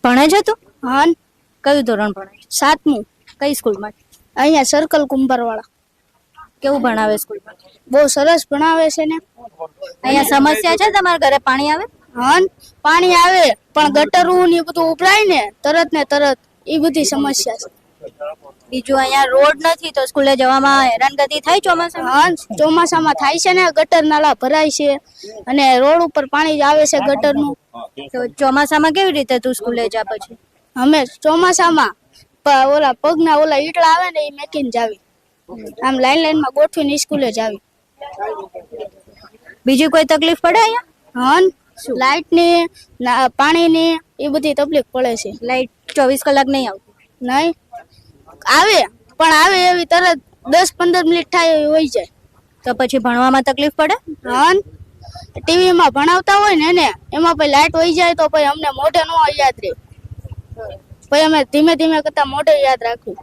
ભણે છે તું? હા કયું ધોરણ ભણે છે? 7મું કઈ સ્કૂલમાં? અહીંયા સર્કલ કુંભારવાળા. કેવું ભણાવે સ્કૂલમાં? બહુ સરસ ભણાવે છે ને. અહીંયા સમસ્યા છે તમારા ઘરે પાણી આવે? હા પાણી આવે પણ ગટરું ને એ બધું ઉભરાય ને તરત એ બધી સમસ્યા છે. બીજું અહીંયા રોડ નથી તો સ્કૂલે જવામાં હેરાનગતિ થાય ચોમાસામાં? હા ચોમાસામાં થાય છે ને, ગટર નાલા ભરાય છે અને રોડ ઉપર પાણી આવે છે ગટરનું. તો ચોમાસામાં કેવી રીતે તું સ્કૂલે જા પછી? અમે ચોમાસામાં ઓલા પગના ઓલા ઈટળા આવે ને એ મેકીને જાવી, આમ લાઈનમાં ગોઠવીને સ્કૂલે જાવી. બીજી કોઈ તકલીફ પડે અહીંયા? હા લાઈટ ની પાણીની એ બધી તકલીફ પડે છે. લાઈટ 24 કલાક નહીં આવતી? નહીં આવે પણ આવે એવી તરત 10-15 મિનિટ થાય એવી હોય જાય. તો પછી ભણવામાં તકલીફ પડે? હા ટીવી માં ભણાવતા હોય ને એમાં પછી લાઈટ વહી જાય તો પછી અમને મોઢે નો યાદ રહે, પછી અમે ધીમે કરતા મોઢે યાદ રાખ્યું.